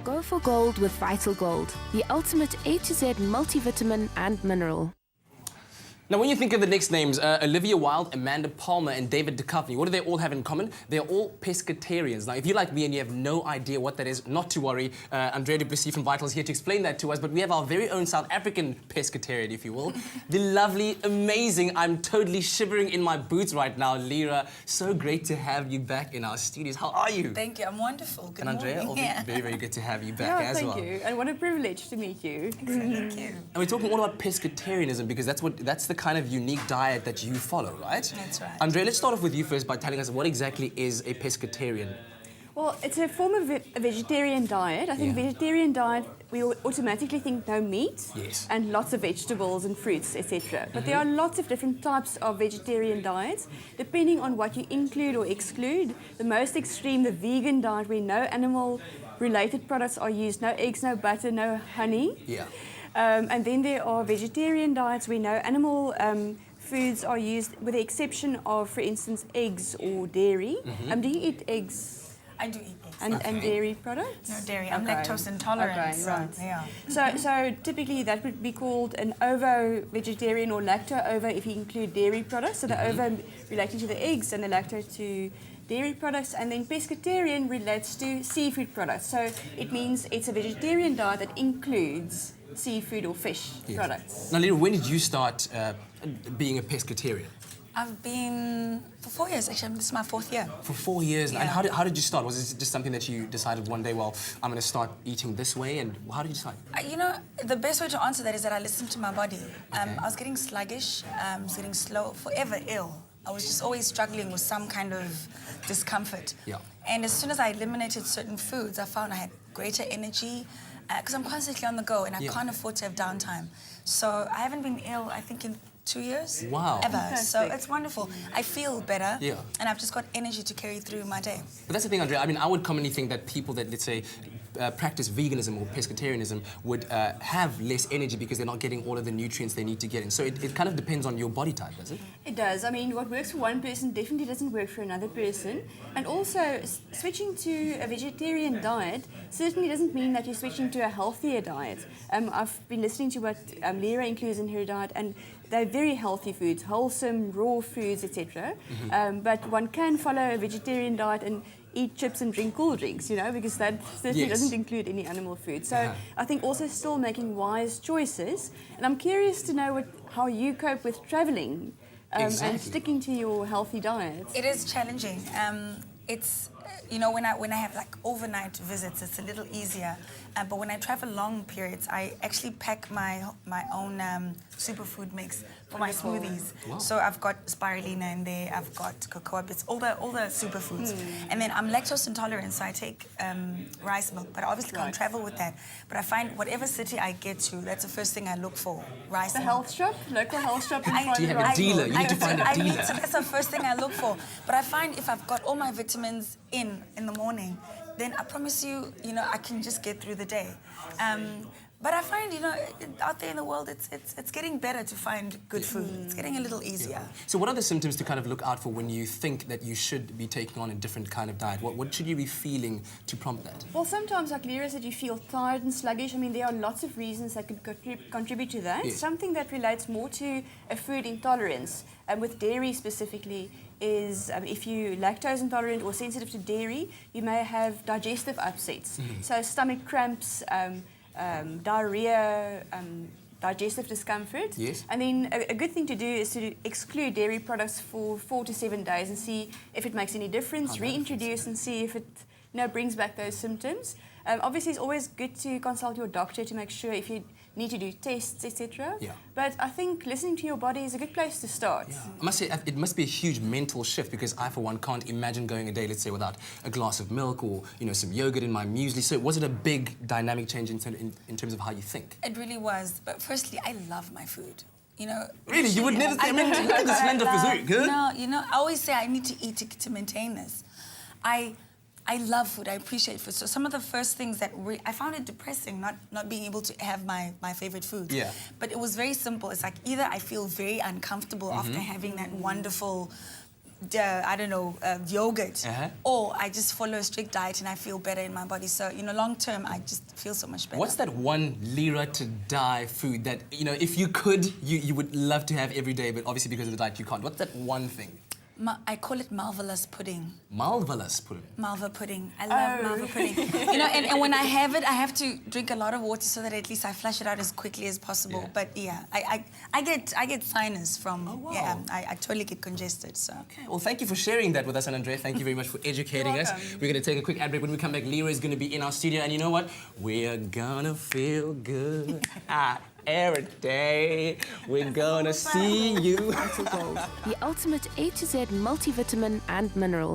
Go for gold with Vital Gold, the ultimate A to Z multivitamin and mineral. Now, when you think of the next names, Olivia Wilde, Amanda Palmer, and David Duchovny, what do they all have in common? They're all pescatarians. Now, if you're like me and you have no idea what that is, not to worry. Andrea du Plessis from Vital is here to explain that to us, but we have our very own South African pescatarian, if you will. The lovely, amazing, I'm totally shivering in my boots right now, Lira. So great to have you back in our studios. How are you? Thank you, I'm wonderful. Good and Andrea, morning. very, very good to have you back as well. Thank you, and what a privilege to meet you. Thank you. And we're talking all about pescatarianism because that's the kind of unique diet that you follow, right? That's right. Andrea, let's start off with you first by telling us what exactly is a pescatarian. Well, it's a form of a vegetarian diet. I think vegetarian diet, we automatically think no meat and lots of vegetables and fruits, etc. But there are lots of different types of vegetarian diets, depending on what you include or exclude. The most extreme, the vegan diet, where no animal-related products are used, no eggs, no butter, no honey. And then there are vegetarian diets where no animal foods are used, with the exception of, for instance, eggs or dairy. Do you eat eggs? I do eat eggs. And dairy products? No dairy. I'm lactose intolerant. Okay, right. Yeah. So typically that would be called an ovo-vegetarian or lacto-ovo if you include dairy products. So the ovo relating to the eggs and the lacto to dairy products, and then pescatarian relates to seafood products. So it means it's a vegetarian diet that includes seafood or fish products. Now, Lira, when did you start being a pescatarian? I've been for 4 years. Actually, this is my 4th year. For 4 years. And how did you start? Was it just something that you decided one day, well, I'm going to start eating this way? And how did you decide? You know, the best way to answer that is that I listened to my body. I was getting sluggish, I was getting slow, forever ill. I was just always struggling with some kind of discomfort. And as soon as I eliminated certain foods, I found I had greater energy, because I'm constantly on the go and I can't afford to have downtime. So I haven't been ill, I think, in 2 years. Wow. Ever. Fantastic. So it's wonderful. I feel better. And I've just got energy to carry through my day. But that's the thing, Andrea. I mean, I would commonly think that people that, let's say, practice veganism or pescatarianism would have less energy because they're not getting all of the nutrients they need to get in. So it kind of depends on your body type, does it? It does. I mean, what works for one person definitely doesn't work for another person. And also, switching to a vegetarian diet certainly doesn't mean that you're switching to a healthier diet. I've been listening to what Lira includes in her diet, and they're very healthy foods, wholesome, raw foods, etc. But one can follow a vegetarian diet and eat chips and drink cool drinks, you know, because that certainly doesn't include any animal food. So I think also still making wise choices. And I'm curious to know how you cope with traveling and sticking to your healthy diet. It is challenging. It's, you know, when I have like overnight visits, it's a little easier. But when I travel long periods, I actually pack my own superfood mix for my smoothies. Wow. So I've got spirulina in there, I've got cocoa bits, all the superfoods. And then I'm lactose intolerant, so I take rice milk, but I obviously can't travel with that. But I find whatever city I get to, that's the first thing I look for, rice milk. The health shop, local health shop. Do you have a dealer? You need to find a dealer. So that's the first thing I look for. But I find if I've got all my vitamins in the morning, then I promise you, you know, I can just get through the day. But I find, you know, out there in the world, it's getting better to find good food. It's getting a little easier. So what are the symptoms to kind of look out for when you think that you should be taking on a different kind of diet? What should you be feeling to prompt that? Well, sometimes, like Lira said, you feel tired and sluggish. I mean, there are lots of reasons that could contribute to that. Something that relates more to a food intolerance, with dairy specifically, is if you're lactose intolerant or sensitive to dairy, you may have digestive upsets. So stomach cramps, diarrhea, digestive discomfort. And then a good thing to do is to exclude dairy products for 4 to 7 days and see if it makes any difference, reintroduce and see if it brings back those symptoms. Obviously, it's always good to consult your doctor to make sure if you need to do tests, etc. But I think listening to your body is a good place to start. I must say, it must be a huge mental shift because I, for one, can't imagine going a day, let's say, without a glass of milk or, you know, some yogurt in my muesli. So was it a big dynamic change in terms of how you think? It really was. But firstly, I love my food. You know, really? You would never think, I mean, look at the slender physique, huh? No, you know, I always say I need to eat to maintain this. I love food, I appreciate food. So some of the first things that I found it depressing, not being able to have my favorite foods. But it was very simple. It's like either I feel very uncomfortable after having that wonderful I don't know, yogurt, Uh-huh. or I just follow a strict diet and I feel better in my body. So, you know, long term, I just feel so much better. What's that one Lira to die food that, you know, if you could, you would love to have every day, but obviously because of the diet you can't? What's that one thing? I call it marvelous pudding. Marvelous pudding. Malva pudding. I love Malva pudding. You know, and when I have it, I have to drink a lot of water so that at least I flush it out as quickly as possible. Yeah. But yeah, I get sinus from. Oh, wow. Yeah, I totally get congested. So. Okay, well, thank you for sharing that with us, and Andrea, thank you very much for educating us. We're going to take a quick ad break. When we come back, Lira is going to be in our studio, and you know what? We're gonna feel good every day. We're gonna see you. Vital Gold, the ultimate A to Z multivitamin and mineral.